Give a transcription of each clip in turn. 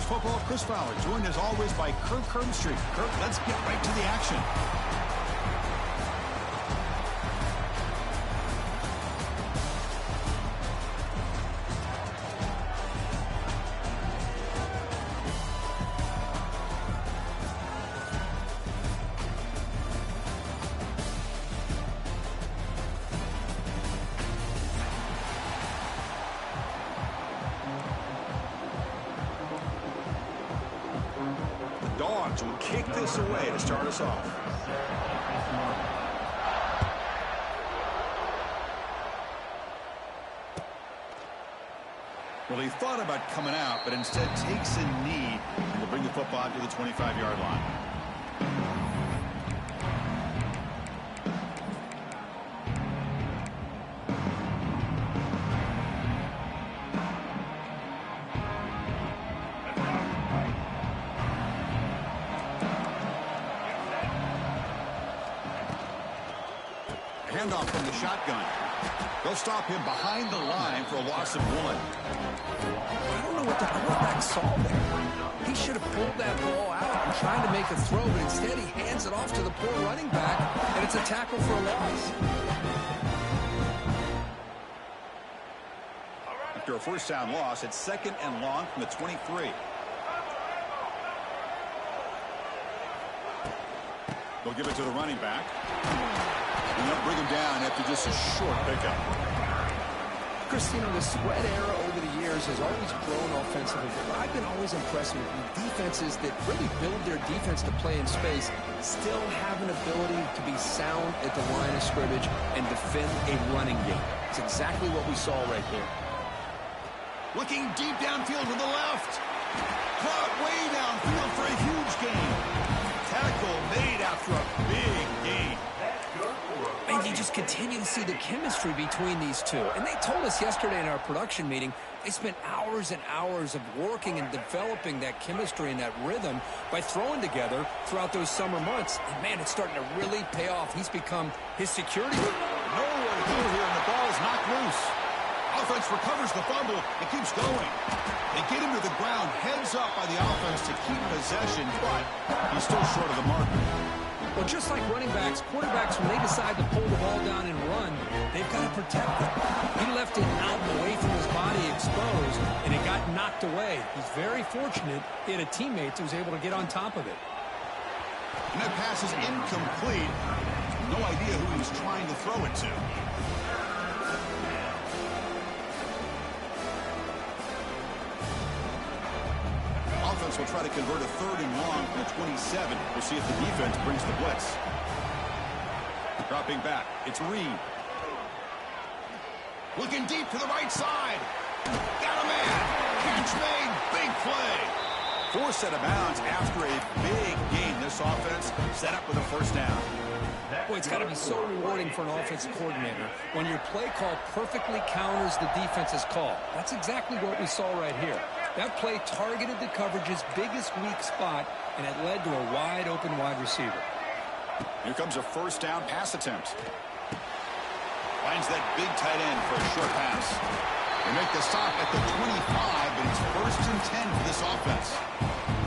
College football, Chris Fowler, joined as always by Kirk Herbstreit. Kirk, let's get right to the action. Dogs will kick this away to start us off. Well, he thought about coming out, but instead takes a knee and will bring the football to the 25-yard line. Handoff from the shotgun. They'll stop him behind the line for a loss of 1. I don't know what the quarterback saw there. He should have pulled that ball out and tried to make a throw, but instead he hands it off to the poor running back, and it's a tackle for a loss. After a first down loss, it's 2nd and long from the 23. They'll give it to the running back. And they'll bring him down after just a short pickup. Christino, the spread era over the years has always grown offensively, but I've been always impressed with defenses that really build their defense to play in space, still have an ability to be sound at the line of scrimmage and defend a running game. It's exactly what we saw right there. Looking deep downfield to the left. Caught way downfield for a huge gain. Tackle made after a big gain. And you just continue to see the chemistry between these two. And they told us yesterday in our production meeting, they spent hours and hours of working and developing that chemistry and that rhythm by throwing together throughout those summer months. And, man, it's starting to really pay off. He's become his security. Nowhere to go here, and the ball is knocked loose. Offense recovers the fumble and keeps going. They get him to the ground, heads up by the offense to keep possession, but he's still short of the mark. Well, just like running backs, quarterbacks, when they decide to pull the ball down and run, they've got to protect it. He left it out away from his body exposed, and it got knocked away. He's very fortunate he had a teammate who was able to get on top of it. And that pass is incomplete. No idea who he was trying to throw it to. Offense will try to convert a 3rd and long from the 27. We'll see if the defense brings the blitz. Dropping back, it's Reed. Looking deep to the right side. Got a man. Catch made. Big play. Forced out of bounds after a big gain. This offense set up with a first down. Boy, it's got to be so rewarding for an offensive coordinator when your play call perfectly counters the defense's call. That's exactly what we saw right here. That play targeted the coverage's biggest weak spot, and it led to a wide-open wide receiver. Here comes a first down pass attempt. Finds that big tight end for a short pass. They make the stop at the 25, but it's 1st and 10 for this offense.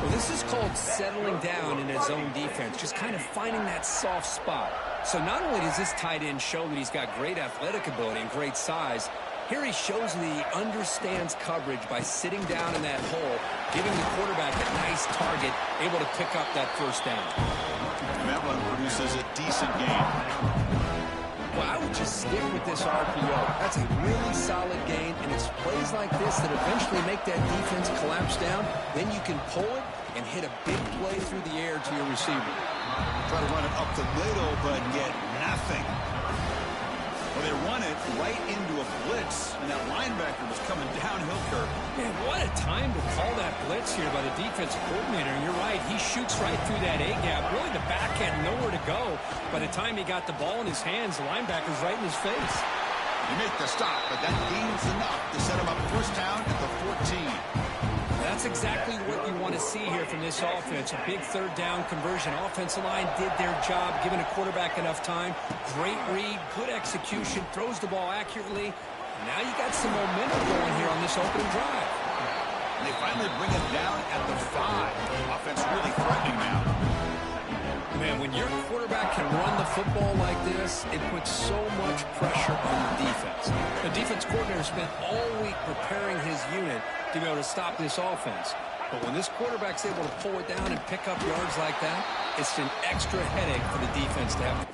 Well, this is called settling down in his own defense, just kind of finding that soft spot. So not only does this tight end show that he's got great athletic ability and great size, here he shows that he understands coverage by sitting down in that hole, giving the quarterback a nice target, able to pick up that first down. And that one produces a decent gain. Well, I would just stick with this RPO. That's a really solid gain, and it's plays like this that eventually make that defense collapse down. Then you can pull it and hit a big play through the air to your receiver. Try to run it up the middle, but get nothing. Well, they run it right into a blitz, and that linebacker was coming downhill curve. Man, what a time to call that blitz here by the defensive coordinator. And you're right, he shoots right through that A-gap. Really, the back had nowhere to go. By the time he got the ball in his hands, the linebacker's right in his face. You make the stop, but that gains enough to set him up first down at the 14. That's exactly what you want to see here from this offense. A big 3rd down conversion. Offensive line did their job, giving a quarterback enough time. Great read, good execution, throws the ball accurately. Now you got some momentum going here on this opening drive. They finally bring it down at the 5. Offense really threatening now. Man, when your quarterback can run the football like this, it puts so much pressure on the defense. The defense coordinator spent all week preparing his unit to be able to stop this offense. But when this quarterback's able to pull it down and pick up yards like that, it's an extra headache for the defense to have.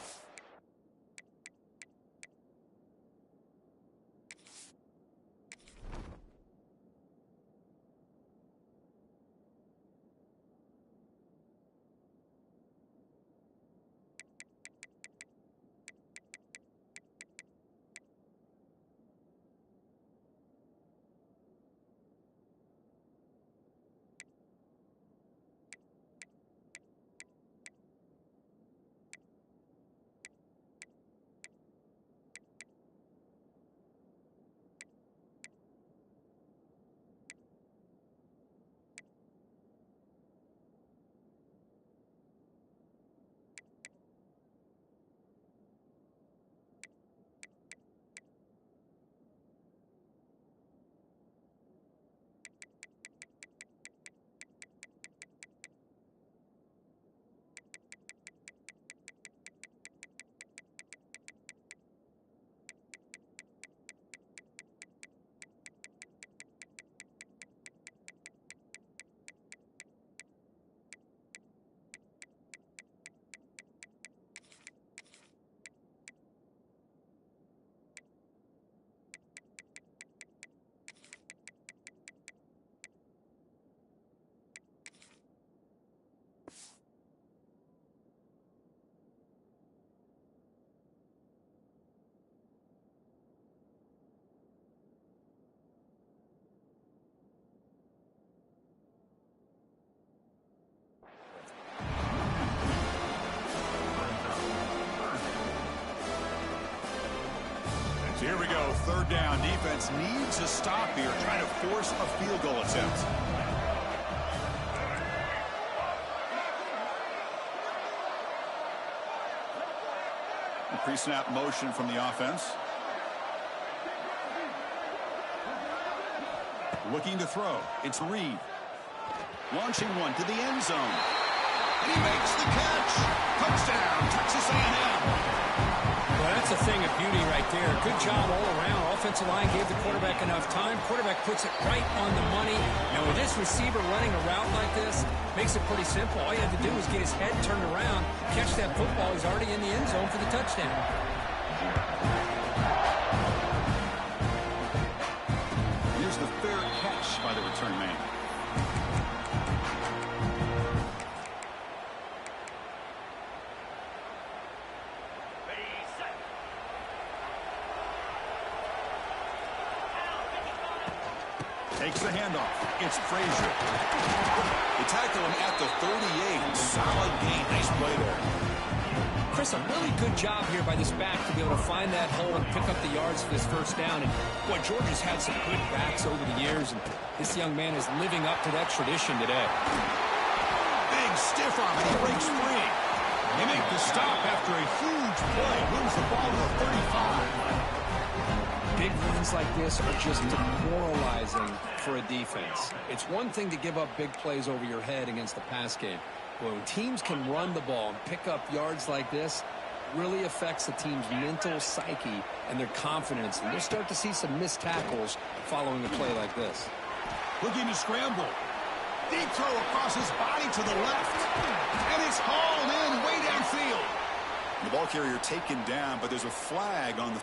Here we go, third down. Defense needs a stop here, trying to force a field goal attempt. Pre-snap motion from the offense. Looking to throw. It's Reed. Launching one to the end zone. And he makes the catch. Touchdown, Texas A&M. Well, that's a thing of beauty right there. Good job all around. Offensive line gave the quarterback enough time. Quarterback puts it right on the money. Now, with this receiver running a route like this, makes it pretty simple. All you had to do was get his head turned around, catch that football. He's already in the end zone for the touchdown. Here's the fair catch by the return man. Takes the handoff. It's Frazier. They tackle him at the 38. Solid gain. Nice play there. Chris, a really good job here by this back to be able to find that hole and pick up the yards for this first down. And, boy, Georgia's had some good backs over the years, and this young man is living up to that tradition today. Big stiff arm, and he breaks free. They make the stop after a huge play. Moves the ball to the 35. Big runs like this are just demoralizing for a defense. It's one thing to give up big plays over your head against the pass game. But when teams can run the ball and pick up yards like this, it really affects the team's mental psyche and their confidence. And you'll start to see some missed tackles following a play like this. Looking to scramble. Deep throw across his body to the left. And it's hauled in way downfield. The ball carrier taken down, but there's a flag on the...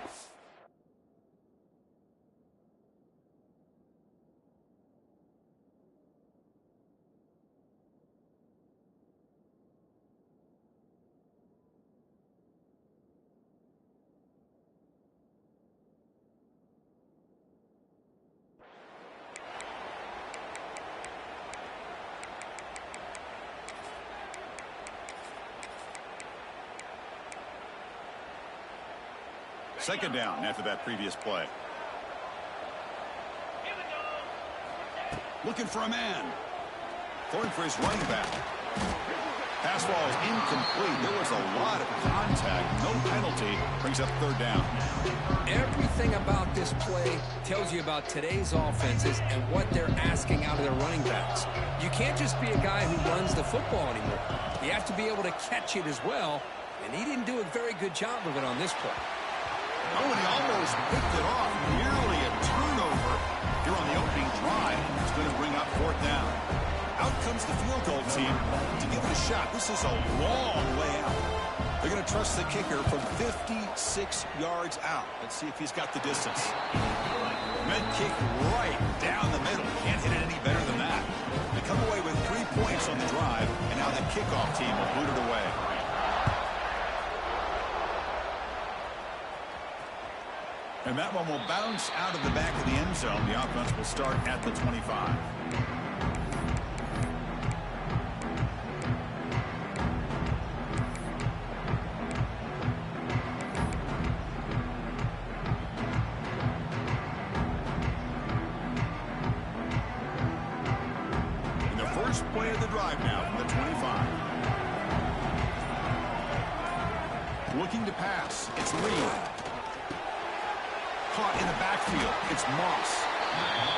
Second down after that previous play. Looking for a man. Going for his running back. Pass ball is incomplete. There was a lot of contact. No penalty. Brings up third down. Everything about this play tells you about today's offenses and what they're asking out of their running backs. You can't just be a guy who runs the football anymore. You have to be able to catch it as well, and he didn't do a very good job of it on this play. Oh, and he almost picked it off. Nearly a turnover here on the opening drive. It's going to bring up fourth down. Out comes the field goal team to give it a shot. This is a long way out. They're going to trust the kicker from 56 yards out. Let's see if he's got the distance. Mid kick right down the middle. Can't hit it any better than that. They come away with 3 points on the drive, and now the kickoff team will boot it away. And that one will bounce out of the back of the end zone. The offense will start at the 25. First play of the drive now from the 25. Looking to pass. It's Lee. Caught in the backfield. It's Moss.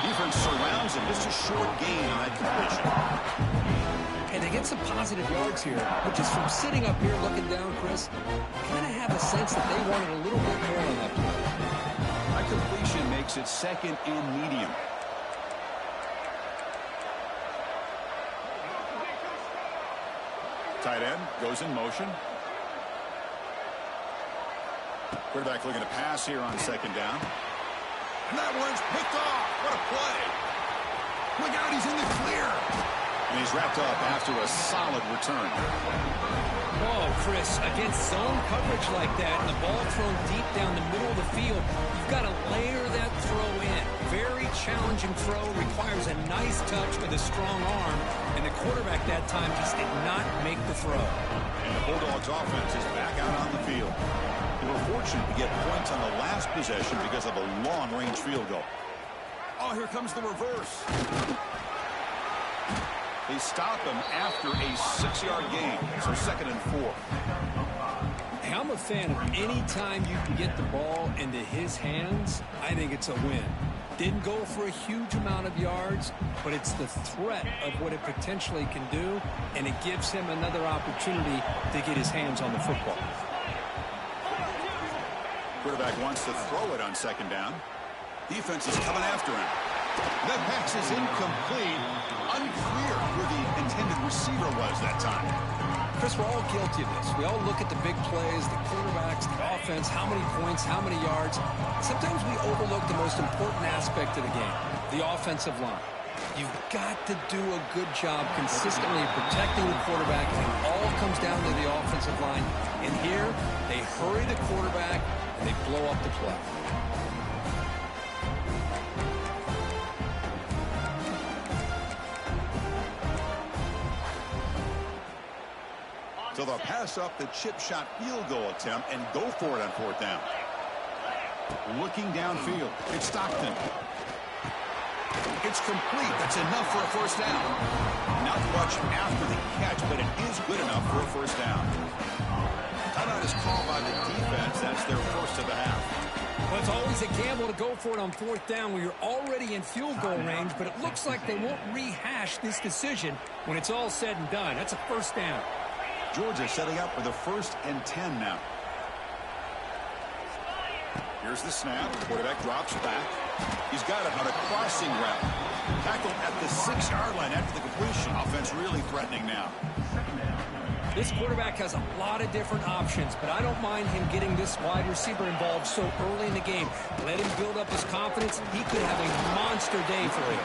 Defense surrounds him. Just a short gain on that completion. And they get some positive yards here, which is from sitting up here looking down, Chris. Kind of have a sense that they wanted a little bit more on that play. That completion makes it second and medium. Tight end goes in motion. Quarterback looking to pass here on second down. And that one's picked off. What a play. Look out, he's in the clear. And he's wrapped up after a solid return. Oh, Chris, against zone coverage like that and the ball thrown deep down the middle of the field, you've got to layer that throw in. Very challenging throw, requires a nice touch with a strong arm, and the quarterback that time just did not make the throw. And the Bulldogs offense is back out on the field. They were fortunate to get points on the last possession because of a long-range field goal. Oh, here comes the reverse. They stop him after a 6-yard gain, so second and 4. Hey, I'm a fan of any time you can get the ball into his hands, I think it's a win. Didn't go for a huge amount of yards, but it's the threat of what it potentially can do, and it gives him another opportunity to get his hands on the football. Quarterback wants to throw it on second down. Defense is coming after him. That pass is incomplete. Unclear who the intended receiver was that time. Chris, we're all guilty of this. We all look at the big plays, the quarterbacks, the offense, how many points, how many yards. Sometimes we overlook the most important aspect of the game, the offensive line. You've got to do a good job consistently protecting the quarterback. It all comes down to the offensive line. And here, they hurry the quarterback, and they blow up the play. So they'll pass up the chip shot field goal attempt and go for it on fourth down. Looking downfield. It's Stockton. It's complete. That's enough for a first down. Not much after the catch, but it is good enough for a first down. Timeout is called by the defense. That's their first of the half. Well, it's always a gamble to go for it on fourth down where you're already in field goal range, but it looks like they won't rehash this decision when it's all said and done. That's a first down. Georgia setting up for the 1st and 10 now. Here's the snap. Quarterback drops back. He's got it on a crossing route. Tackled at the 6-yard line after the completion. Offense really threatening now. This quarterback has a lot of different options, but I don't mind him getting this wide receiver involved so early in the game. Let him build up his confidence. He could have a monster day for him.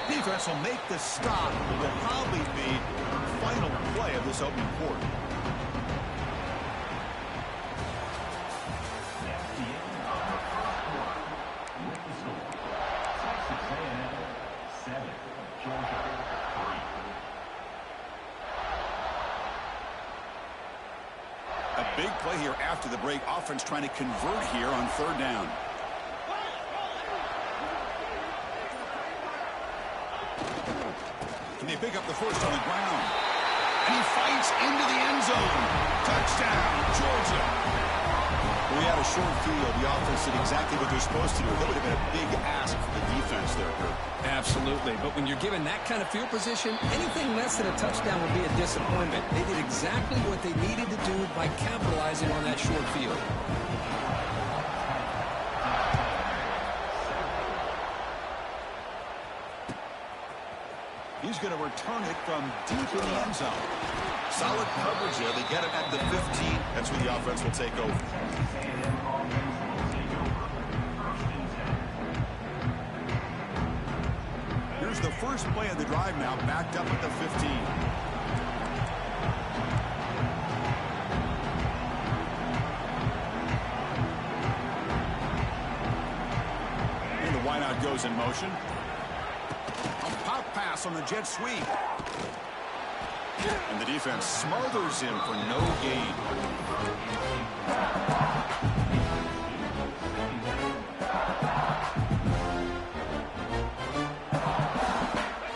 Defense will make the stop. It will probably be the final play of this opening quarter. A big play here after the break. Offense trying to convert here on third down. Can they pick up the first on the ground? And he fights into the end zone. Touchdown, Georgia. We had a short field. The offense did exactly what they're supposed to do. That would have been a big ask for the defense there, Kurt. Absolutely. But when you're given that kind of field position, anything less than a touchdown would be a disappointment. They did exactly what they needed to do by capitalizing on that short field. He's going to return it from deep in the end zone. Solid coverage there. They get him at the 15. That's where the offense will take over. Here's the first play of the drive now, backed up at the 15. And the wideout goes in motion. A pop pass on the jet sweep. And the defense smothers him for no gain.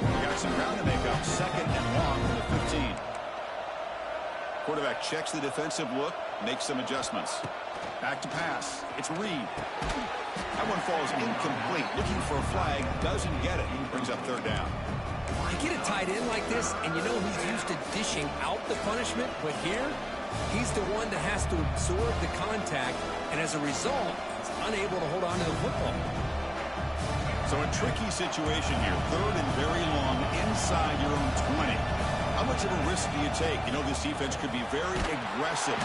We got some ground to make up. Second and long from the 15. Quarterback checks the defensive look, makes some adjustments. Back to pass. It's Reed. That one falls incomplete. Looking for a flag. Doesn't get it. Brings up third down. You get a tight end like this, and you know he's used to dishing out the punishment, but here, he's the one that has to absorb the contact, and as a result, he's unable to hold on to the football. So a tricky situation here. Third and very long inside your own 20. How much of a risk do you take? You know this defense could be very aggressive.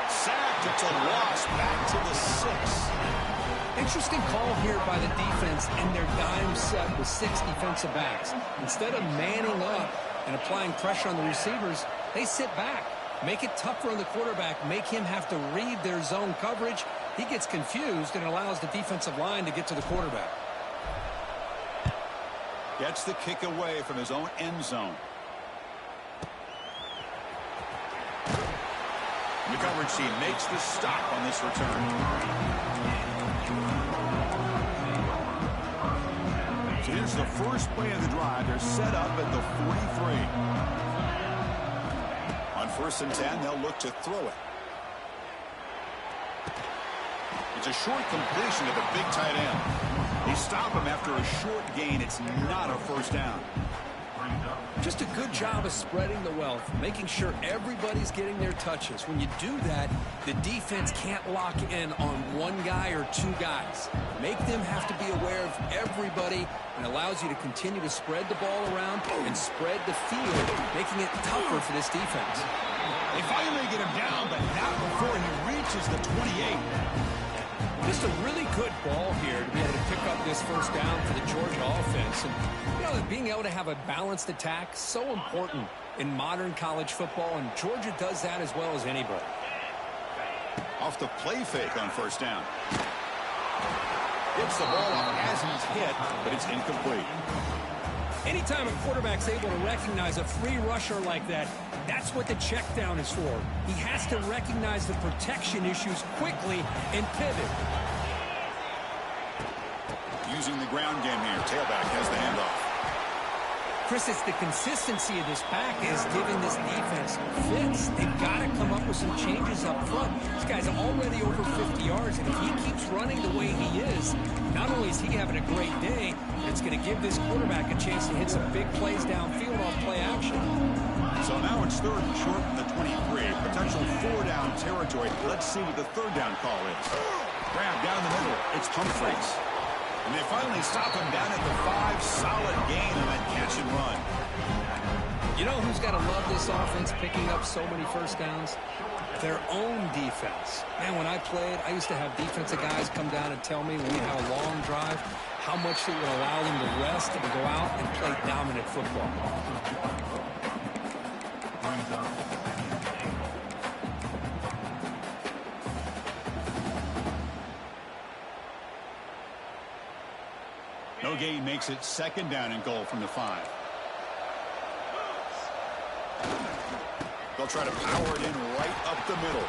Sacked. It's a loss. Back to the 6. Interesting call here by the defense in their dime set with 6 defensive backs. Instead of manning up and applying pressure on the receivers, they sit back, make it tougher on the quarterback, make him have to read their zone coverage. He gets confused and allows the defensive line to get to the quarterback. Gets the kick away from his own end zone. The coverage team makes the stop on this return. So here's the first play of the drive. They're set up at the 43. On 1st and 10, they'll look to throw it. It's a short completion to the big tight end. They stop him after a short gain. It's not a first down. Just a good job of spreading the wealth, making sure everybody's getting their touches. When you do that, the defense can't lock in on one guy or 2 guys. Make them have to be aware of everybody, and allows you to continue to spread the ball around and spread the field, making it tougher for this defense. They finally get him down, but not before he reaches the 28. Just a really good ball here to be able to pick up this first down for the Georgia offense. And, you know, being able to have a balanced attack, so important in modern college football, and Georgia does that as well as anybody. Off the play fake on first down. Gets the ball up as he's hit, but it's incomplete. Anytime a quarterback's able to recognize a free rusher like that, that's what the check down is for. He has to recognize the protection issues quickly and pivot. Using the ground game here. Tailback has the handoff. Chris, it's the consistency of this pack is giving this defense fits. They've got to come up with some changes up front. This guy's already over 50 yards, and if he keeps running the way he is, not only is he having a great day, but it's going to give this quarterback a chance to hit some big plays downfield off play action. So now it's third and short from the 23. Potential 4-down territory. Let's see what the third down call is. Grab down the middle. It's Humphreys. And they finally stop him down at the 5. Solid gain on that catch and run. You know who's got to love this offense picking up so many first downs? Their own defense. Man, when I played, I used to have defensive guys come down and tell me when we had a long drive how much it would allow them to rest and go out and play dominant football. No gain makes it second down and goal from the 5. They'll try to power it in right up the middle.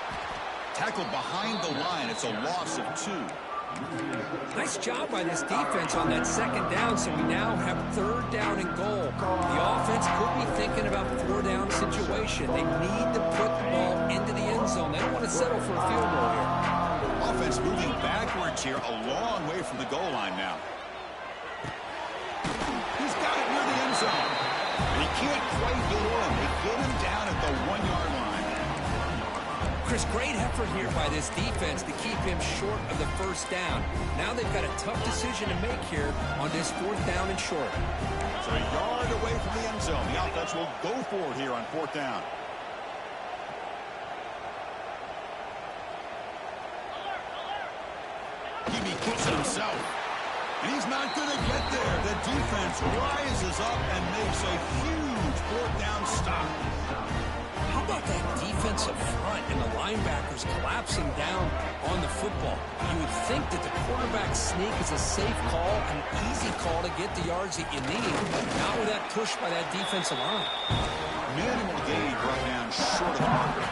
Tackled behind the line. It's a loss of 2. Nice job by this defense on that second down, so we now have third down and goal. The offense could be thinking about 4 down situation. They need to put the ball into the end zone. They don't want to settle for a field goal here. Offense moving backwards here, a long way from the goal line now. He's got it near the end zone. And he can't quite get in. They get him down at the 1-yard line. Chris, great effort here by this defense to keep him short of the first down. Now they've got a tough decision to make here on this 4th down and short. So a yard away from the end zone. The offense will go for it here on 4th down. He keeps it himself. And he's not going to get there. The defense rises up and makes a huge 4th down stop. How about that defensive front and the linebackers collapsing down on the football? You would think that the quarterback sneak is a safe call, an easy call to get the yards that you need. Not with that push by that defensive line. Minimal gain right down short of the marker.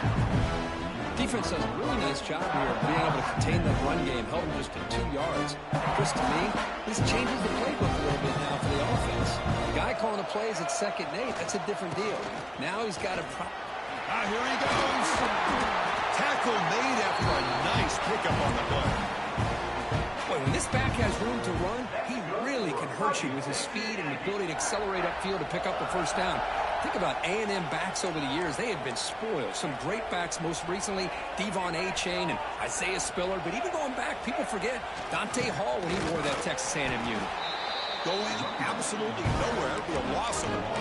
Defense does a really nice job here of being able to contain that run game, held them just to 2 yards. Chris, to me, this changes the playbook a little bit now for the offense. The guy calling the plays at 2nd and 8, that's a different deal. Now he's got a... Here he goes. Tackle made after a nice pickup on the play. Boy, when this back has room to run, he really can hurt you with his speed and ability to accelerate upfield to pick up the first down. Think about A&M backs over the years. They have been spoiled. Some great backs, most recently, Devon A-Chain and Isaiah Spiller. But even going back, people forget Dante Hall when he wore that Texas A&M unit. Going absolutely nowhere. It'll be a loss of the ball.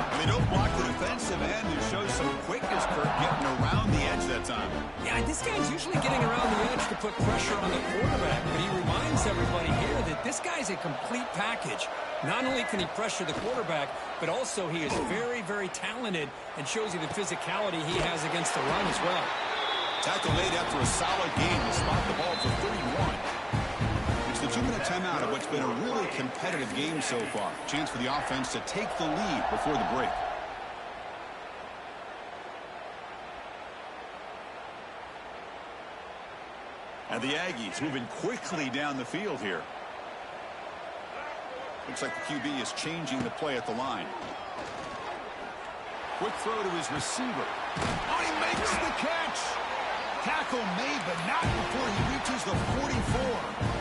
And they don't block the defensive end. It shows some quickness, Kirk, getting around the edge that time. Yeah, this guy's usually getting around the edge to put pressure on the quarterback, but he reminds everybody here that this guy's a complete package. Not only can he pressure the quarterback, but also he is very, very talented and shows you the physicality he has against the run as well. Tackle made after a solid gain to spot the ball for 31. It's the 2-minute timeout of what's been a really competitive game so far. Chance for the offense to take the lead before the break. And the Aggies moving quickly down the field here. Looks like the QB is changing the play at the line. Quick throw to his receiver. Oh, he makes the catch. Tackle made, but not before he reaches the 44.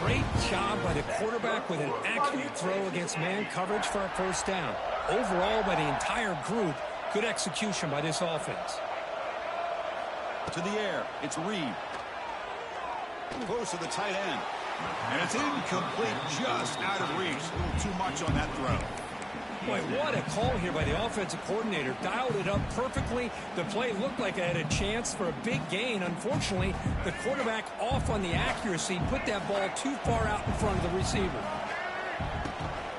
Great job by the quarterback with an accurate throw against man coverage for a first down. Overall, by the entire group, good execution by this offense. To the air, it's Reed. Close to the tight end. And it's incomplete, just out of reach. A little too much on that throw. Boy, what a call here by the offensive coordinator. Dialed it up perfectly. The play looked like it had a chance for a big gain. Unfortunately, the quarterback off on the accuracy, put that ball too far out in front of the receiver.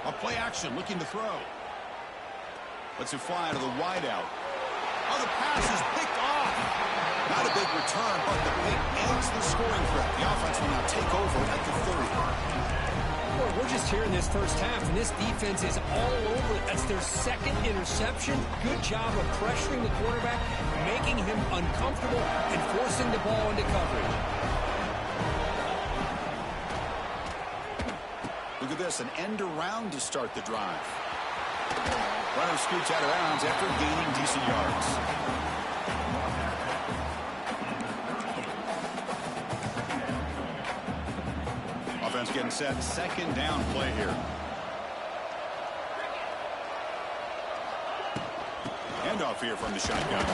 A play action, looking to throw. Lets it fly to the wideout. Oh, the pass is picked off. Not a big return, but the pick ends the scoring threat. The offense will now take over at the 30. Well, we're just here in this first half, and this defense is all over it. That's their 2nd interception. Good job of pressuring the quarterback, making him uncomfortable, and forcing the ball into coverage. Look at this, an end around to start the drive. Runner scoots out of bounds after gaining decent yards. Offense getting set, 2nd down play here. Handoff here from the shotgun.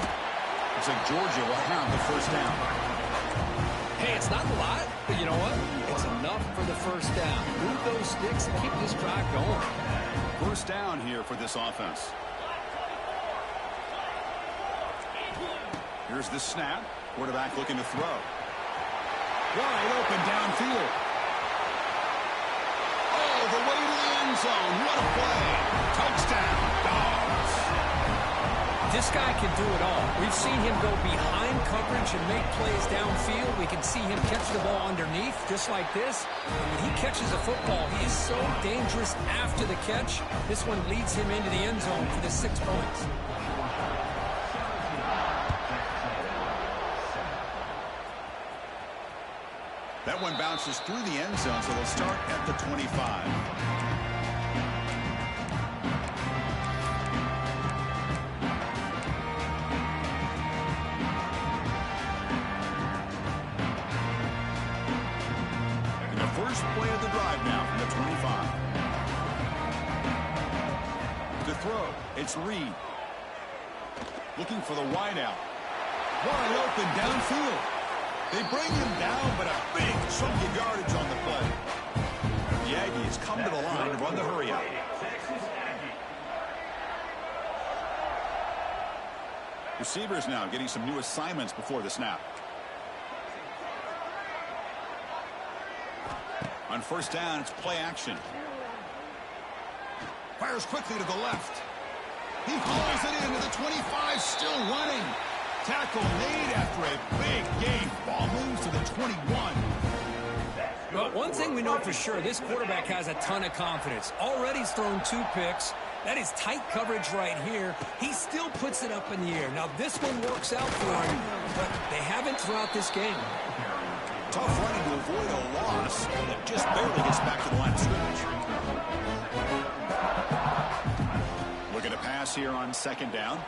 Looks like Georgia will have the first down. Hey, it's not a lot, but you know what? It's enough for the first down. Move those sticks and keep this drive going. First down here for this offense. Here's the snap. Quarterback looking to throw. Wide open downfield. Oh, the way to the end zone. What a play. Touchdown, Dogs. This guy can do it all. We've seen him go behind coverage and make plays downfield. We can see him catch the ball underneath, just like this. And when he catches a football, he is so dangerous after the catch. This one leads him into the end zone for the 6 points. That one bounces through the end zone, so they'll start at the 25. to throw. It's Reed. Looking for the wideout. Wide open downfield. They bring him down, but a big chunk of yardage on the play. The Aggies come to the line to run the hurry out. Receivers now getting some new assignments before the snap. On first down, it's play action. Fires quickly to the left. He hauls it into the 25, still running. Tackle made after a big gain. Ball moves to the 21. Well, one thing we know for sure, this quarterback has a ton of confidence. Already he's thrown 2 picks. That is tight coverage right here. He still puts it up in the air. Now, this one works out for him, but they haven't throughout this game. Tough running to avoid a loss, and it just barely gets back to the line of scrimmage. Looking to pass here on second down.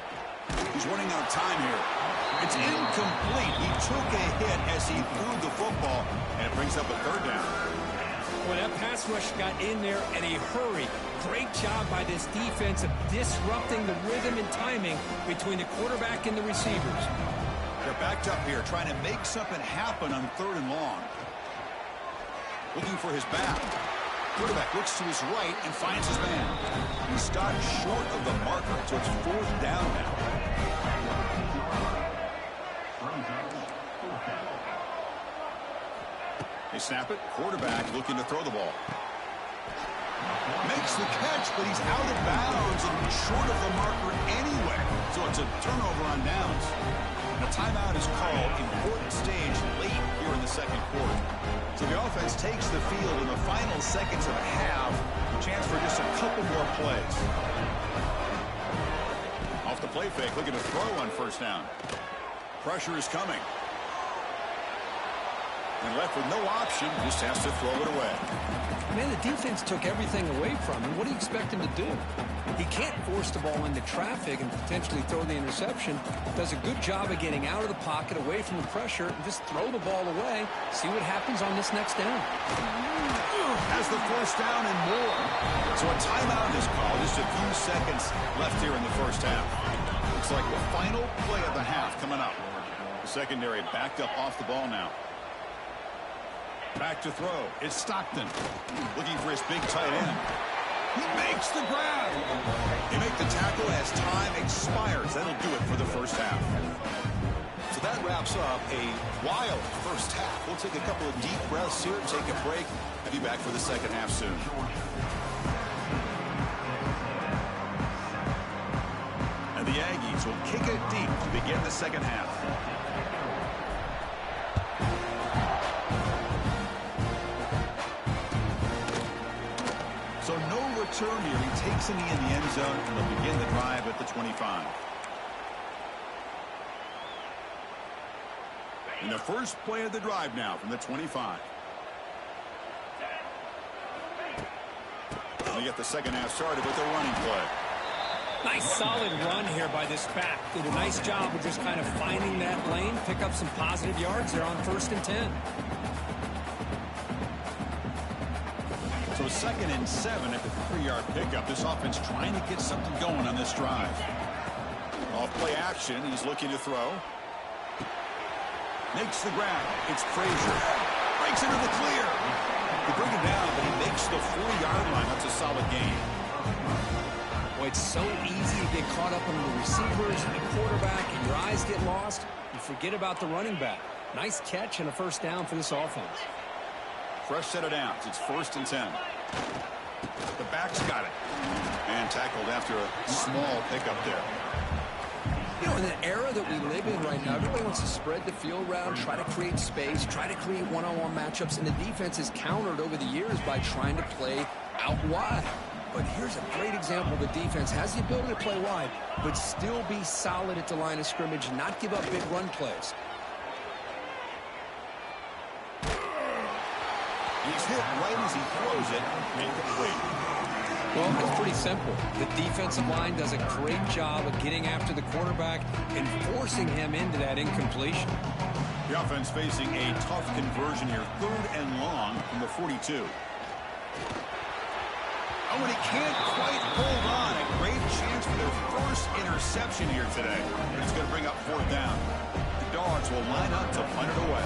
He's running out of time here. It's incomplete. He took a hit as he threw the football, and it brings up a third down. Well, that pass rush got in there in a hurry. Great job by this defense of disrupting the rhythm and timing between the quarterback and the receivers. They're backed up here, trying to make something happen on third and long. Looking for his back. Quarterback looks to his right and finds his man. He stopped short of the marker, so it's fourth down now. They snap it. Quarterback looking to throw the ball. Makes the catch, but he's out of bounds and short of the marker anyway. So it's a turnover on downs. And a timeout is called. Important stage late here in the second quarter. So the offense takes the field in the final seconds of a half. Chance for just a couple more plays. Off the play fake, looking to throw on first down. Pressure is coming. And left with no option, just has to throw it away. Man, the defense took everything away from him. What do you expect him to do? He can't force the ball into traffic and potentially throw the interception. Does a good job of getting out of the pocket, away from the pressure, and just throw the ball away. See what happens on this next down. Has the first down and more. So a timeout is called. Just a few seconds left here in the first half. Looks like the final play of the half coming up. The secondary backed up off the ball now. Back to throw. It's Stockton. Looking for his big tight end. He makes the grab. They make the tackle as time expires. That'll do it for the first half. So that wraps up a wild first half. We'll take a couple of deep breaths here, take a break. I'll be back for the second half soon. And the Aggies will kick it deep to begin the second half. So no return here. He takes a knee in the end zone, and they'll begin the drive at the 25. And the first play of the drive now from the 25. They get the second half started with a running play. Nice solid run here by this back. Did a nice job of just kind of finding that lane, pick up some positive yards there on 1st and 10. So 2nd and 7 at the 3-yard pickup. This offense trying to get something going on this drive. Off play action. He's looking to throw. Makes the grab. It's Frazier. Breaks into the clear. They bring him down, but he makes the 4-yard line. That's a solid gain. Boy, it's so easy to get caught up on the receivers and the quarterback, and your eyes get lost. You forget about the running back. Nice catch and a first down for this offense. Fresh set of downs. It's 1st and 10. The back's got it. And tackled after a small pickup there. You know, in the era that we live in right now, everybody wants to spread the field around, try to create space, try to create one-on-one matchups, and the defense is countered over the years by trying to play out wide. But here's a great example. The defense has the ability to play wide, but still be solid at the line of scrimmage and not give up big run plays. He's hit right as he throws it. Incomplete. Well, it's pretty simple. The defensive line does a great job of getting after the quarterback and forcing him into that incompletion. The offense facing a tough conversion here. 3rd and long from the 42. Oh, and he can't quite hold on. A great interception here today, but it's going to bring up fourth down. The Dogs will line up to punt it away.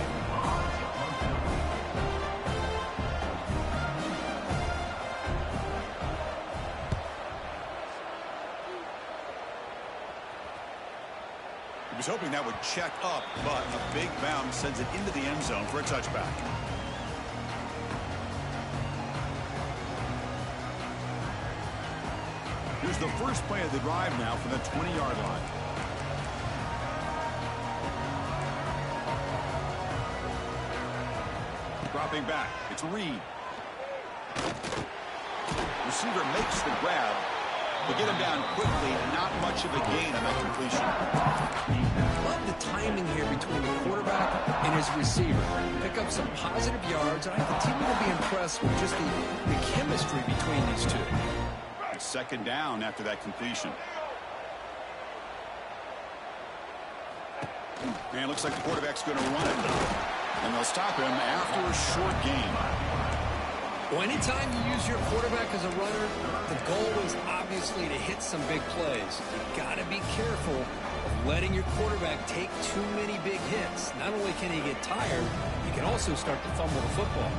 He was hoping that would check up, but a big bounce sends it into the end zone for a touchback. Here's the first play of the drive now from the 20-yard line. Dropping back, it's Reed. Receiver makes the grab. They get him down quickly, not much of a gain on that completion. Love the timing here between the quarterback and his receiver. Pick up some positive yards, and I continue to be impressed with just the chemistry between these two. Second down after that completion. And it looks like the quarterback's going to run it. And they'll stop him after a short gain. Well, anytime you use your quarterback as a runner, the goal is obviously to hit some big plays. You've got to be careful of letting your quarterback take too many big hits. Not only can he get tired, he can also start to fumble the football.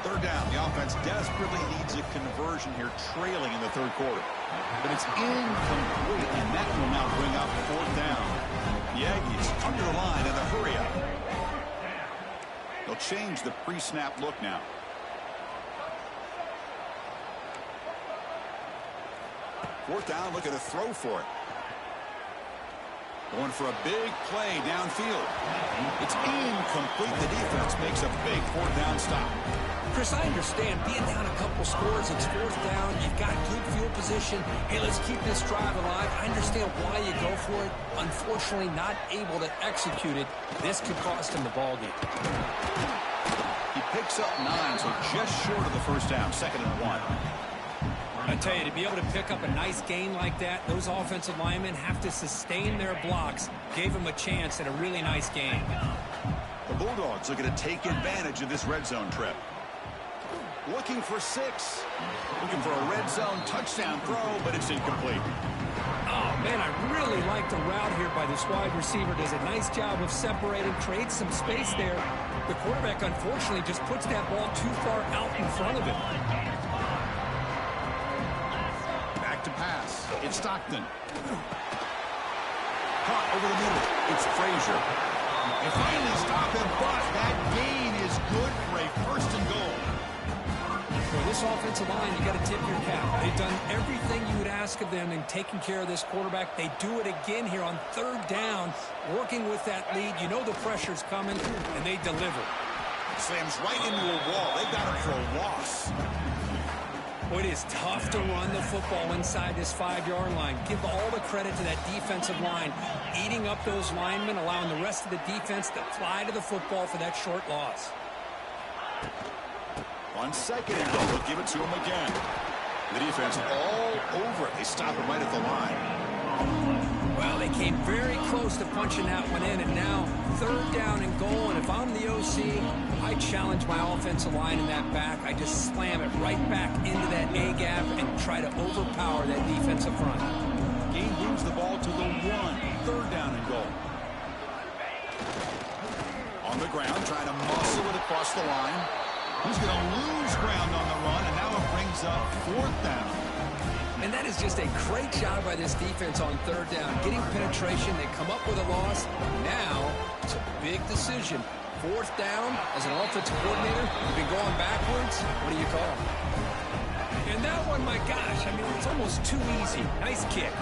Third down. The offense desperately needs a conversion here, trailing in the third quarter. But it's incomplete, and that will now bring up fourth down. The Aggies under the line in the hurry up. They'll change the pre-snap look now. Fourth down, look at a throw for it. Going for a big play downfield. It's incomplete. The defense makes a big fourth down stop. Chris, I understand being down a couple scores, it's fourth down, you've got good field position. Hey, let's keep this drive alive. I understand why you go for it. Unfortunately, not able to execute it. This could cost him the ball game. He picks up 9, so just short of the first down, 2nd and 1. I tell you, to be able to pick up a nice gain like that, those offensive linemen have to sustain their blocks. Gave him a chance at a really nice game. The Bulldogs looking to take advantage of this red zone trip. Looking for 6. Looking for a red zone touchdown throw, but it's incomplete. Oh, man, I really like the route here by this wide receiver. Does a nice job of separating, creates some space there. The quarterback, unfortunately, just puts that ball too far out in front of him. To pass. It's Stockton. Caught over the middle. It's Frazier. They finally stop him, but that gain is good for a first and goal. For this offensive line, you got to tip your cap. They've done everything you would ask of them in taking care of this quarterback. They do it again here on third down, working with that lead. You know the pressure's coming, and they deliver. Slams right into a wall. They got him for a loss. Boy, it is tough to run the football inside this 5-yard line. Give all the credit to that defensive line, eating up those linemen, allowing the rest of the defense to fly to the football for that short loss. On 2nd and goal, they'll give it to him again. The defense all over it. They stop him right at the line. Well, they came very close to punching that one in, and now third down and goal. And if I'm the OC, I challenge my offensive line in that back. I just slam it right back into that A-gap and try to overpower that defensive front. Gain moves the ball to the 1. Third down and goal. On the ground, trying to muscle it across the line. He's going to lose ground on the run, and now it brings up fourth down. And that is just a great job by this defense on third down. Getting penetration, they come up with a loss. Now, it's a big decision. Fourth down, as an offensive coordinator, you've been going backwards. What do you call? And that one, my gosh, I mean, it's almost too easy. Nice kick.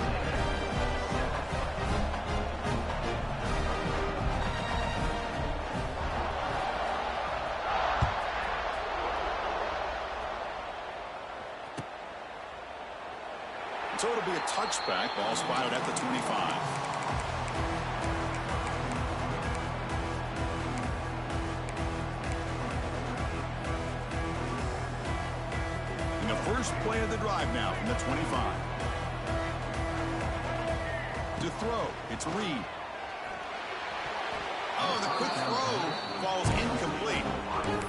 So it'll be a touchback. Ball spotted at the 25. In the first play of the drive now from the 25. To throw, it's Reed. Oh, the quick throw falls incomplete.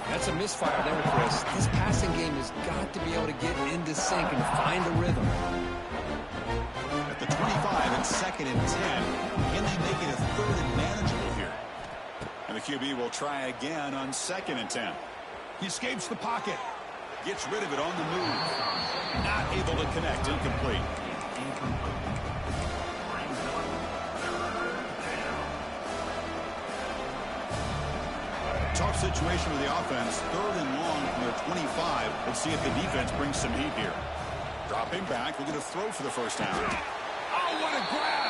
That's a misfire there, Chris. His passing game has got to be able to get into sync and find a rhythm. At the 25, it's 2nd and 10. Can they make it a 3rd and manageable here? And the QB will try again on 2nd and 10. He escapes the pocket. Gets rid of it on the move. Not able to connect. Incomplete. Tough situation with the offense. 3rd and long from their 25. Let's see if the defense brings some heat here. Dropping back. They're going to throw for the first down. Oh, what a grab!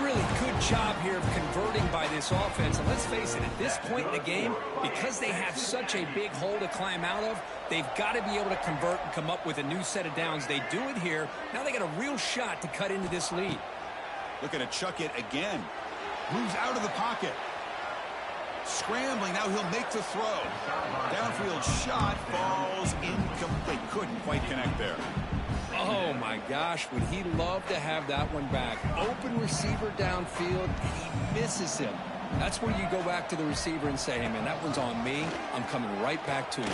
Really good job here of converting by this offense. And let's face it, at this point in the game, because they have such a big hole to climb out of, they've got to be able to convert and come up with a new set of downs. They do it here. Now they got a real shot to cut into this lead. Looking to chuck it again. Moves out of the pocket. Scrambling, now he'll make the throw. Downfield shot, falls incomplete. Couldn't quite connect there. Oh my gosh, would he love to have that one back. Open receiver downfield, and he misses him. That's where you go back to the receiver and say, hey man, that one's on me. I'm coming right back to you.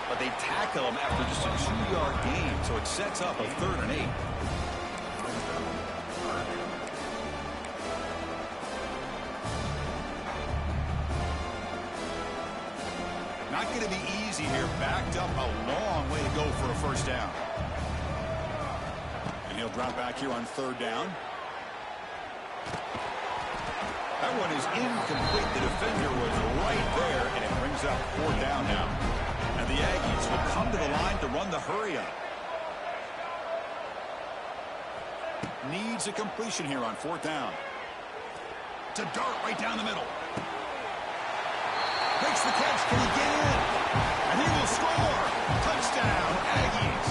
But they tackle him after just a 2-yard gain, so it sets up a 3rd and 8. Not going to be easy here. Backed up a long way to go for a first down. And he'll drop back here on 3rd down. That one is incomplete. The defender was right there, and it brings up 4th down now. And the Aggies will come to the line to run the hurry up. Needs a completion here on 4th down. To dart right down the middle. Makes the catch. Can he get in? And he will score. Touchdown, Aggies.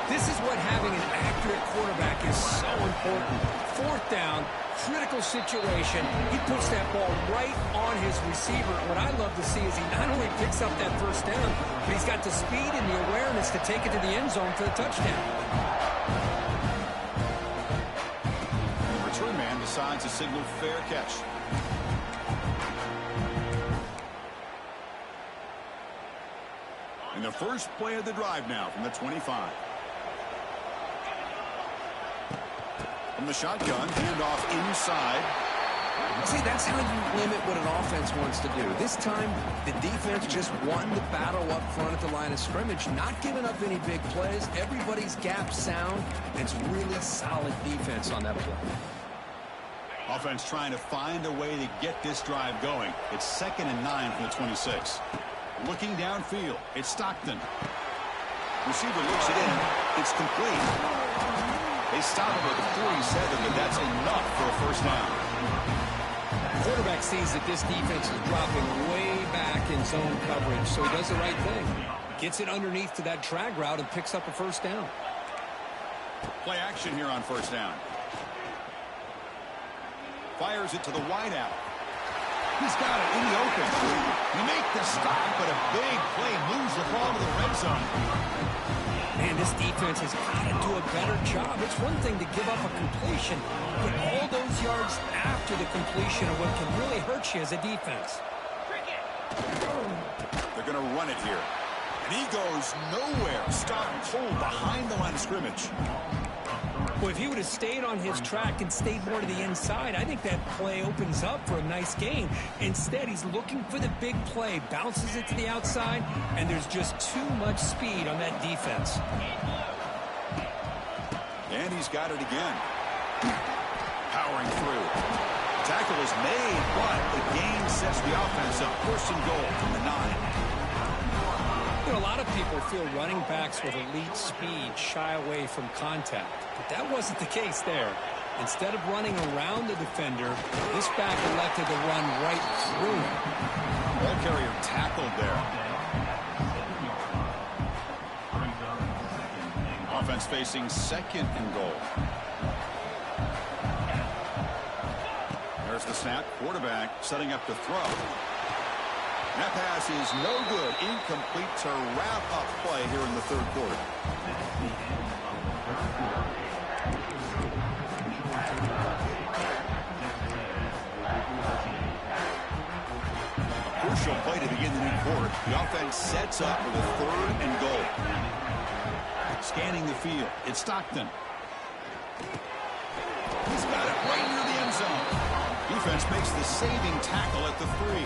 This is what having an accurate quarterback is so important. 4th down, critical situation. He puts that ball right on his receiver. What I love to see is he not only picks up that first down, but he's got the speed and the awareness to take it to the end zone for the touchdown. The return man decides to signal fair catch. And the first play of the drive now from the 25. From the shotgun, handoff inside. See, that's how you limit what an offense wants to do. This time, the defense just won the battle up front at the line of scrimmage, not giving up any big plays. Everybody's gap sound, and it's really solid defense on that play. Offense trying to find a way to get this drive going. It's 2nd and 9 from the 26. Looking downfield, it's Stockton. Receiver looks it in. It's complete. They stop him at the 47, but that's enough for a first down. Quarterback sees that this defense is dropping way back in zone coverage, so he does the right thing. Gets it underneath to that drag route and picks up a first down. Play action here on 1st down. Fires it to the wideout. He's got it in the open. You make the stop, but a big play moves the ball to the red zone. Man, this defense has got to do a better job. It's one thing to give up a completion, but all those yards after the completion are what can really hurt you as a defense. They're going to run it here. And he goes nowhere. Stop cold behind the line of scrimmage. Well, if he would have stayed on his track and stayed more to the inside, I think that play opens up for a nice gain. Instead, he's looking for the big play, bounces it to the outside, and there's just too much speed on that defense. And he's got it again. Powering through. Tackle is made, but the gain sets the offense up. 1st and goal from the 9. You know, a lot of people feel running backs with elite speed shy away from contact, but that wasn't the case there. Instead of running around the defender, this back elected to run right through him. Ball carrier tackled there. Offense facing 2nd and goal. There's the snap. Quarterback setting up to throw. That pass is no good. Incomplete to wrap up play here in the 3rd quarter. A crucial play to begin the new quarter. The offense sets up with a 3rd and goal. Scanning the field. It's Stockton. He's got it right near the end zone. Defense makes the saving tackle at the 3.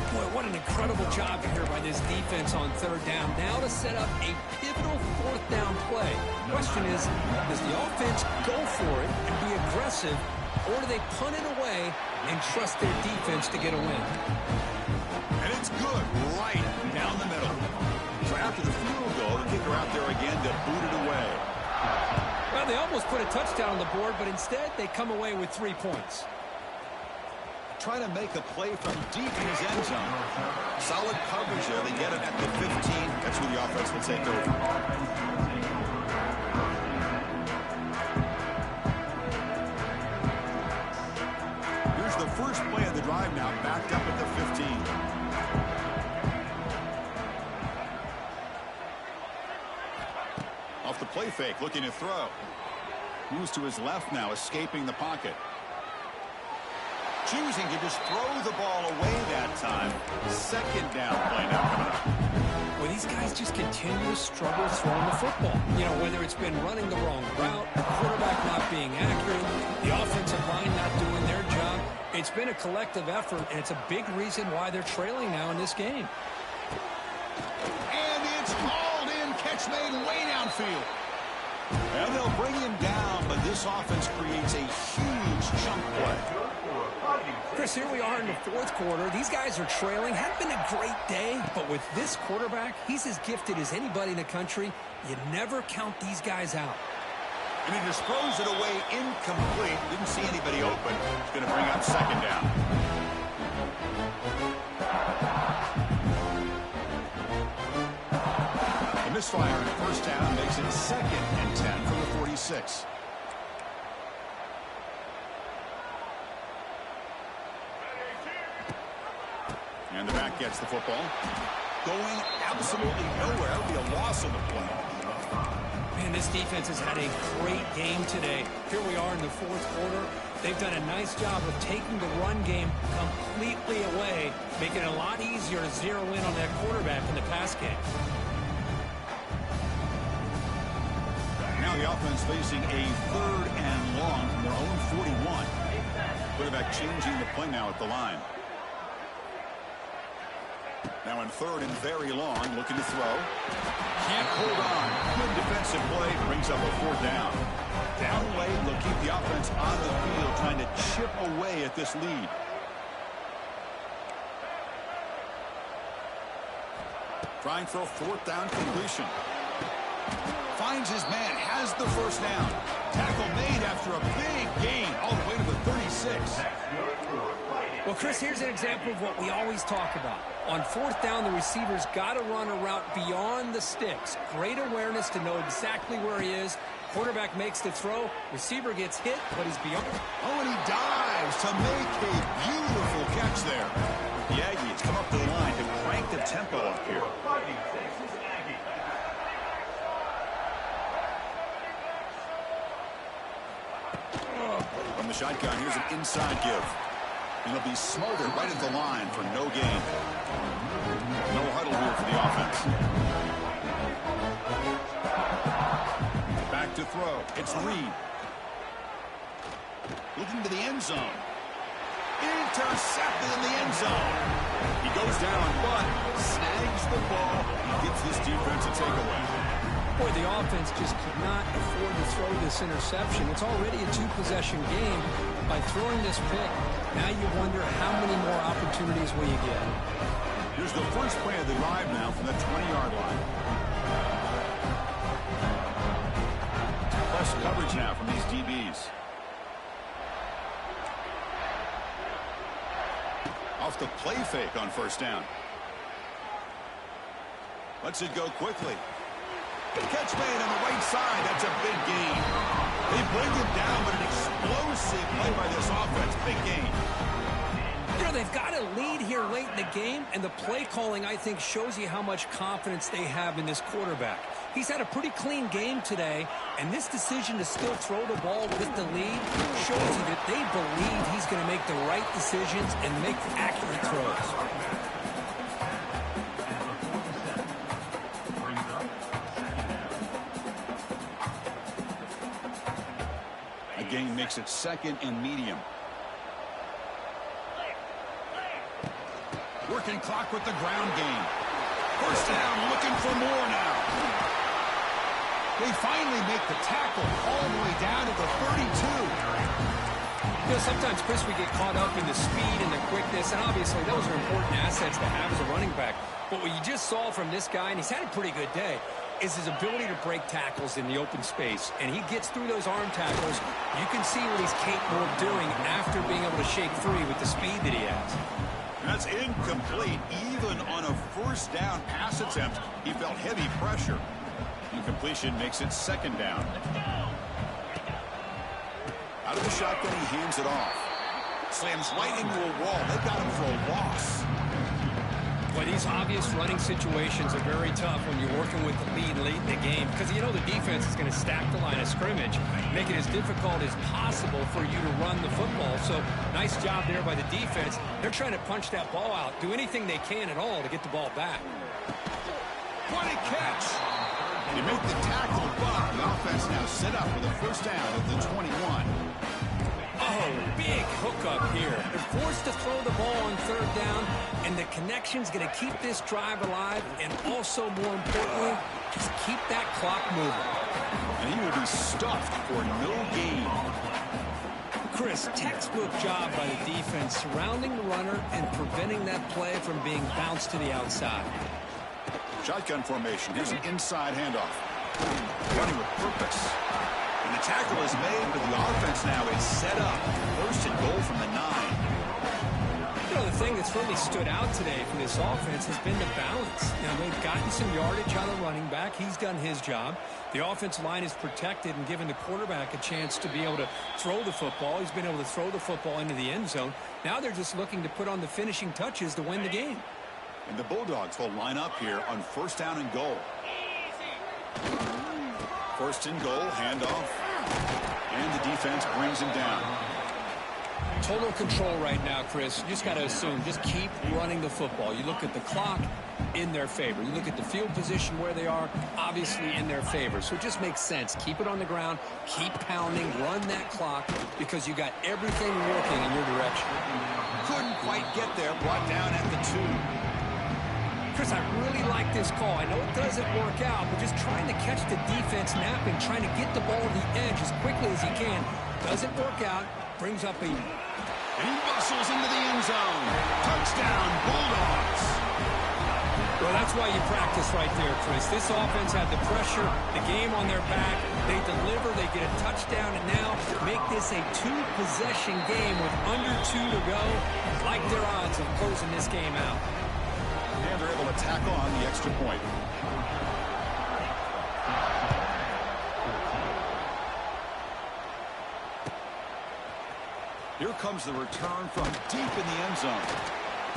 Boy, what an incredible job here by this defense on third down. Now to set up a pivotal fourth down play. Question is, does the offense go for it and be aggressive, or do they punt it away and trust their defense to get a win? And it's good right down the middle. So after the field goal, the kicker out there again to boot it away. Well, they almost put a touchdown on the board, but instead they come away with 3 points. Trying to make a play from deep in his end zone. Solid coverage there. They get it at the 15. That's where the offense will take over. Here's the first play of the drive now, backed up at the 15. Off the play fake, looking to throw. Moves to his left now, escaping the pocket. Choosing to just throw the ball away that time. Second down play now coming up. Well, these guys just continue to struggle throwing the football. You know, whether it's been running the wrong route, the quarterback not being accurate, the offensive line not doing their job. It's been a collective effort, and it's a big reason why they're trailing now in this game. And it's hauled in. Catch made way downfield. And they'll bring him down, but this offense creates a huge chunk play. Chris, here we are in the fourth quarter. These guys are trailing. Hadn't been a great day, but with this quarterback, he's as gifted as anybody in the country. You never count these guys out. And he just throws it away incomplete. Didn't see anybody open. It's going to bring up second down. The misfire in first down makes it 2nd and 10 from the 46. And the back gets the football. Going absolutely nowhere. That'll be a loss of the play. Man, this defense has had a great game today. Here we are in the fourth quarter. They've done a nice job of taking the run game completely away, making it a lot easier to zero in on that quarterback in the pass game. Now the offense facing a 3rd and long from their own 41. Quarterback changing the play now at the line. Now in 3rd and very long, looking to throw. Can't hold on. Good defensive play, brings up a 4th down. Down late, they'll keep the offense on the field, trying to chip away at this lead. Trying for a 4th down completion. Finds his man, has the first down. Tackle made after a big gain, all the way to the 36. Well, Chris, here's an example of what we always talk about. On 4th down, the receiver's got to run a route beyond the sticks. Great awareness to know exactly where he is. Quarterback makes the throw. Receiver gets hit, but he's beyond. Oh, and he dives to make a beautiful catch there. The Aggies come up to the line to crank the tempo up here. From the shotgun, here's an inside give. And it'll be smothered right at the line for no gain. No huddle here for the offense. Back to throw. It's Reed. Looking to the end zone. Intercepted in the end zone. He goes down, but snags the ball. He gives this defense a takeaway. Boy, the offense just could not afford to throw this interception. It's already a 2-possession game. By throwing this pick, now you wonder how many more opportunities will you get. Here's the first play of the drive now from the 20-yard line. Plus coverage now from these DBs. Off the play fake on first down. Lets it go quickly. Catch made on the right side. That's a big gain. They bring him down, but an explosive play by this offense. Big gain. You know, they've got a lead here late in the game, and the play calling, I think, shows you how much confidence they have in this quarterback. He's had a pretty clean game today, and this decision to still throw the ball with the lead shows you that they believe he's going to make the right decisions and make accurate throws. gain makes it 2nd and medium. Working clock with the ground game. First down, looking for more now. They finally make the tackle all the way down to the 32. You know, sometimes, Chris, we get caught up in the speed and the quickness, and obviously those are important assets to have as a running back. But what you just saw from this guy, and he's had a pretty good day, is his ability to break tackles in the open space. And he gets through those arm tackles. You can see what he's capable of doing after being able to shake free with the speed that he has. That's incomplete. Even on a first down pass attempt, he felt heavy pressure. Incompletion makes it 2nd down. Out of the shotgun, he hands it off. Slams right into a wall. They got him for a loss. Well, these obvious running situations are very tough when you're working with the lead late in the game, because you know the defense is going to stack the line of scrimmage, make it as difficult as possible for you to run the football. So nice job there by the defense. They're trying to punch that ball out, do anything they can at all to get the ball back. What a catch! They make the tackle, but the offense now set up with a first down at the 21. Oh, big hookup here. They're forced to throw the ball on 3rd down, and the connection's going to keep this drive alive, and also, more importantly, just keep that clock moving. And he will be stuffed for no gain. Chris, textbook job by the defense surrounding the runner and preventing that play from being bounced to the outside. Shotgun formation. Here's an inside handoff. Running with purpose. And the tackle is made, but the offense now is set up. 1st and goal from the 9. You know, the thing that's really stood out today for this offense has been the balance. Now, they've gotten some yardage on the running back. He's done his job. The offensive line is protected and given the quarterback a chance to be able to throw the football. He's been able to throw the football into the end zone. Now they're just looking to put on the finishing touches to win the game. And the Bulldogs will line up here on 1st down and goal. 1st and goal, handoff. And the defense brings him down. Total control right now, Chris. You just got to assume, just keep running the football. You look at the clock, in their favor. You look at the field position where they are, obviously in their favor. So it just makes sense. Keep it on the ground, keep pounding, run that clock, because you got everything working in your direction. Couldn't quite get there, brought down at the 2. Chris, I really like this call. I know it doesn't work out, but just trying to catch the defense napping, trying to get the ball to the edge as quickly as he can. Doesn't work out, brings up a... And he bustles into the end zone. Touchdown, Bulldogs. Well, that's why you practice right there, Chris. This offense had the pressure, the game on their back. They deliver, they get a touchdown, and now make this a 2-possession game with under 2 to go. Like their odds of closing this game out. And they're able to tack on the extra point. Here comes the return from deep in the end zone.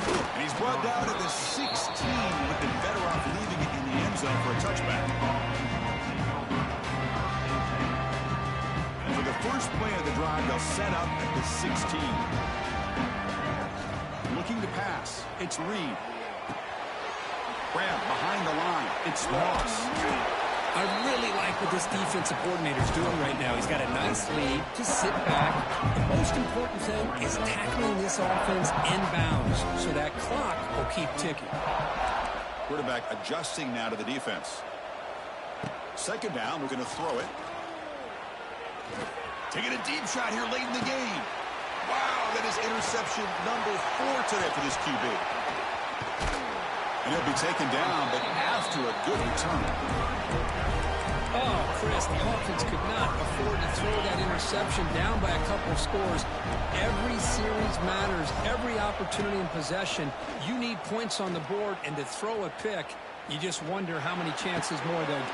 And he's brought down to the 16. Would have been better off leaving it in the end zone for a touchback. And for the first play of the drive, they'll set up at the 16. Looking to pass. It's Reed. Grab behind the line. It's Moss. I really like what this defensive coordinator's doing right now. He's got a nice lead. Just sit back. The most important thing is tackling this offense inbounds so that clock will keep ticking. Quarterback adjusting now to the defense. 2nd down, we're going to throw it. Taking a deep shot here late in the game. Wow, that is interception number 4 today for this QB. And he'll be taken down, but after a good return. Oh, Chris, the offense could not afford to throw that interception down by a couple of scores. Every series matters. Every opportunity in possession. You need points on the board, and to throw a pick, you just wonder how many chances more they'll...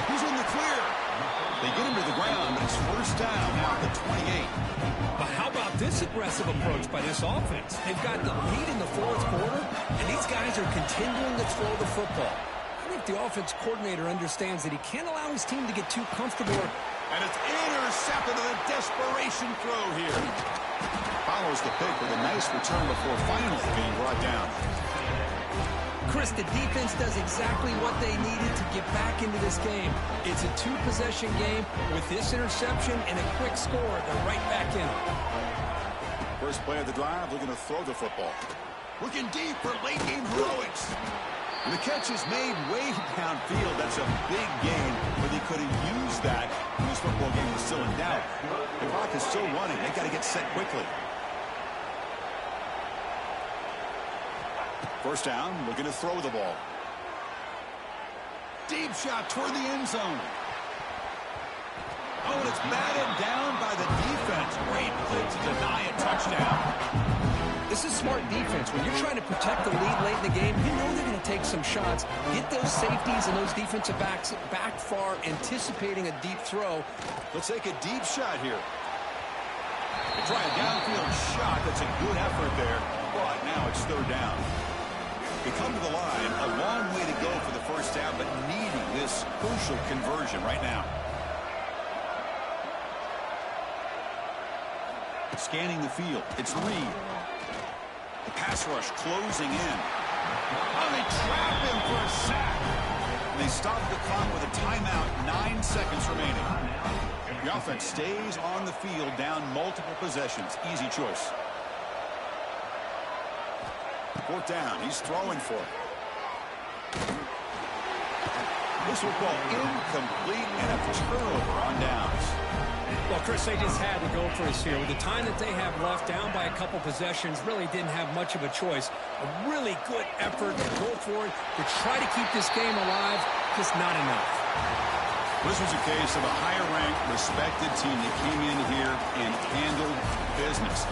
He's in the clear. They get him to the ground, but it's first down now at the 28. But how about this aggressive approach by this offense? They've got the lead in the 4th quarter, and these guys are continuing to throw the football. I think the offense coordinator understands that he can't allow his team to get too comfortable. And it's intercepted on a desperation throw here. Follows the pick with a nice return before finally being brought down. Chris, the defense does exactly what they needed to get back into this game. It's a two-possession game. With this interception and a quick score, they're right back in it. First play of the drive, looking to throw the football. Looking deep for late-game heroics. And the catch is made way downfield. That's a big gain, but they could have used that when this football game was still in doubt. The clock is still running. They got to get set quickly. First down, looking to throw the ball. Deep shot toward the end zone. Oh, and it's batted down by the defense. Great play to deny a touchdown. This is smart defense. When you're trying to protect the lead late in the game, you know they're going to take some shots. Get those safeties and those defensive backs back far, anticipating a deep throw. Let's take a deep shot here. They try a downfield shot. That's a good effort there. But now it's third down. They come to the line, a long way to go for the first down, but needing this crucial conversion right now. Scanning the field, it's Reed. The pass rush closing in. Oh, they trap him for a sack. And they stop the clock with a timeout, 9 seconds remaining. The offense stays on the field, down multiple possessions. Easy choice. Fourth down, he's throwing for it. This football incomplete and a turnover on downs. Well, Chris, they just had to go for us here. With the time that they have left, down by a couple possessions, really didn't have much of a choice. A really good effort to go for it, to try to keep this game alive, just not enough. This was a case of a higher-ranked, respected team that came in here and handled business.